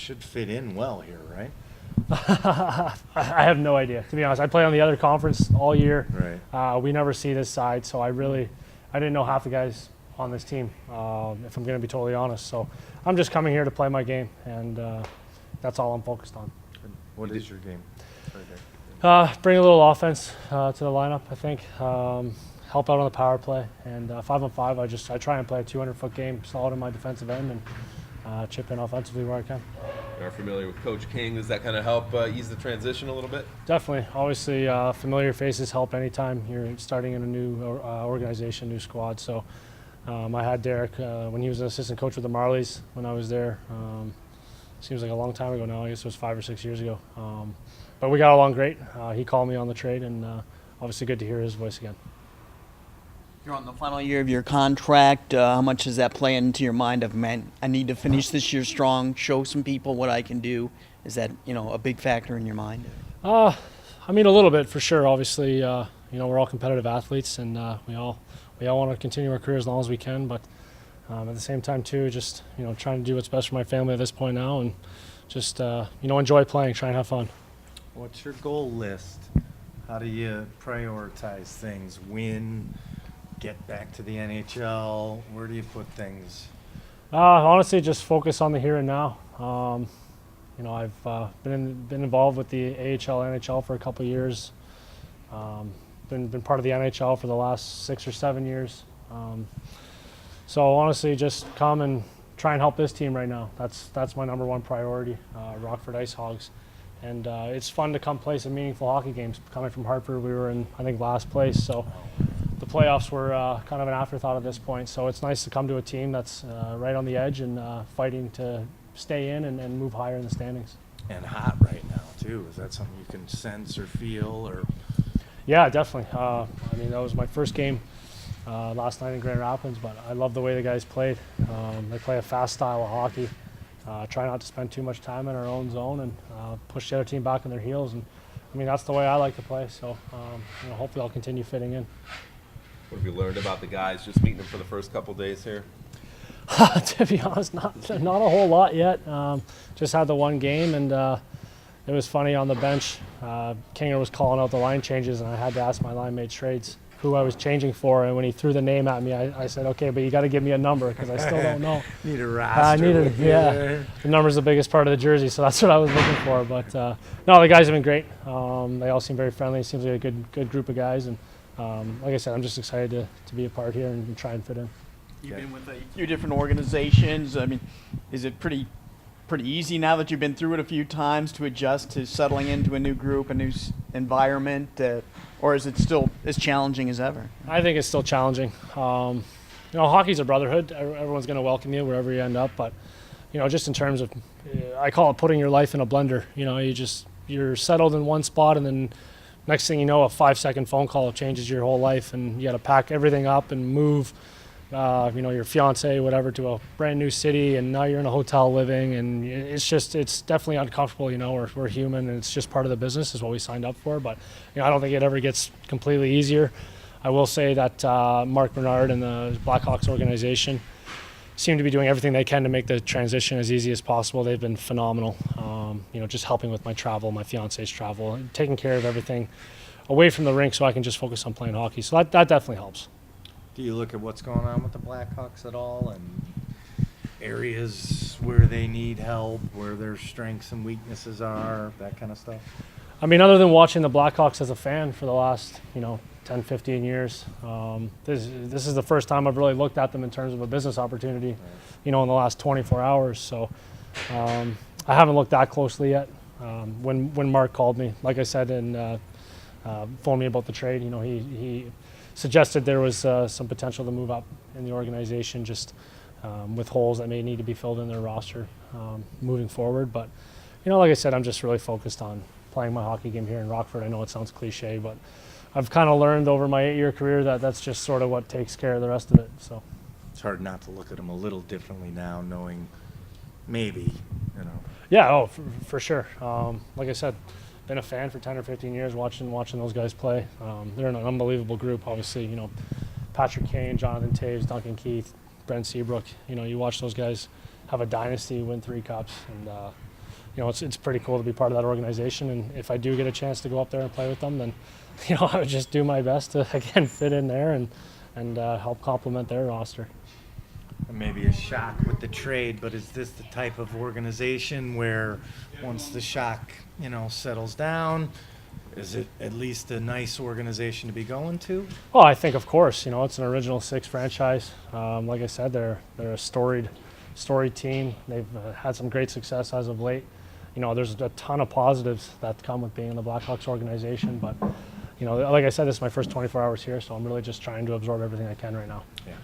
should fit in well here, right? I have no idea, to be honest. I play on the other conference all year. Right. We never see this side, so I didn't know half the guys on this team, if I'm going to be totally honest. So I'm just coming here to play my game, and that's all I'm focused on. What is your game? Right there. Bring a little offense to the lineup, I think. Help out on the power play, and 5-on-5. I try and play a 200-foot game, solid in my defensive end, and chip in offensively where I can. You are familiar with Coach King. Does that kind of help ease the transition a little bit? Definitely. Obviously, familiar faces help anytime you're starting in a new organization, new squad. So I had Derek when he was an assistant coach with the Marlies when I was there. Seems like a long time ago now. I guess it was 5 or 6 years ago. But we got along great. He called me on the trade, and obviously good to hear his voice again. You're on the final year of your contract. How much does that play into your mind of, man, I need to finish this year strong, show some people what I can do? Is that, a big factor in your mind? I mean, a little bit for sure. Obviously, we're all competitive athletes, and we all want to continue our career as long as we can. But at the same time, too, just trying to do what's best for my family at this point now, and just enjoy playing, try and have fun. What's your goal list? How do you prioritize things? Win, get back to the NHL? Where do you put things? Honestly, just focus on the here and now. I've been involved with the AHL, NHL for a couple of years. Been part of the NHL for the last 6 or 7 years. So honestly, just come and try and help this team right now. That's my number one priority. Rockford IceHogs, and it's fun to come play some meaningful hockey games. Coming from Hartford, we were in, I think, last place. So the playoffs were kind of an afterthought at this point. So it's nice to come to a team that's right on the edge and fighting to stay in and move higher in the standings. And hot right now, too. Is that something you can sense or feel? Or Yeah, definitely. That was my first game last night in Grand Rapids, but I love the way the guys played. They play a fast style of hockey. Try not to spend too much time in our own zone and push the other team back on their heels. And that's the way I like to play. So hopefully I'll continue fitting in. What have you learned about the guys just meeting them for the first couple days here? To be honest, not a whole lot yet. Just had the one game, and it was funny on the bench. Kinger was calling out the line changes, and I had to ask my line mates trades who I was changing for. And when he threw the name at me, I said, okay, but you got to give me a number because I still don't know. Need a roster. The number's the biggest part of the jersey, so that's what I was looking for. But no, the guys have been great. They all seem very friendly. It seems like a good group of guys, and like I said, I'm just excited to be a part here and try and fit in. You've been with a few different organizations. Is it pretty easy now that you've been through it a few times to adjust to settling into a new group, a new environment, or is it still as challenging as ever? I think it's still challenging. Hockey's a brotherhood. Everyone's going to welcome you wherever you end up, but just in terms of, I call it putting your life in a blender. You're settled in one spot, and then next thing you know, a 5-second phone call changes your whole life, and you got to pack everything up and move. Your fiance, whatever, to a brand new city, and now you're in a hotel living, and it's definitely uncomfortable. We're human, and it's just part of the business, is what we signed up for. But I don't think it ever gets completely easier. I will say that Mark Bernard and the Blackhawks organization seem to be doing everything they can to make the transition as easy as possible. They've been phenomenal. Just helping with my travel, my fiance's travel, and taking care of everything away from the rink, so I can just focus on playing hockey. So that definitely helps. Do you look at what's going on with the Blackhawks at all, and areas where they need help, where their strengths and weaknesses are, that kind of stuff? Other than watching the Blackhawks as a fan for the last 10, 15 years, this is the first time I've really looked at them in terms of a business opportunity, in the last 24 hours. So I haven't looked that closely yet. When Mark called me, like I said, and phoned me about the trade, he suggested there was some potential to move up in the organization, just with holes that may need to be filled in their roster moving forward. But, like I said, I'm just really focused on playing my hockey game here in Rockford. I know it sounds cliche, but I've kind of learned over my 8-year career that that's just sort of what takes care of the rest of it. So it's hard not to look at them a little differently now, knowing maybe, Yeah, for sure. Like I said, been a fan for 10 or 15 years watching those guys play. They're an unbelievable group, obviously. Patrick Kane, Jonathan Toews, Duncan Keith, Brent Seabrook. You watch those guys have a dynasty, win 3 cups, and you know, it's pretty cool to be part of that organization. And if I do get a chance to go up there and play with them, then, you know, I would just do my best to again fit in there and help complement their roster. And maybe a shock with the trade, but is this the type of organization where once the shock, you know, settles down, is it at least a nice organization to be going to? Well, I think, of course, you know, it's an Original Six franchise. Like I said, they're a storied team. They've had some great success as of late. You know, there's a ton of positives that come with being in the Blackhawks organization, but, you know, like I said, this is my first 24 hours here, so I'm really just trying to absorb everything I can right now. Yeah.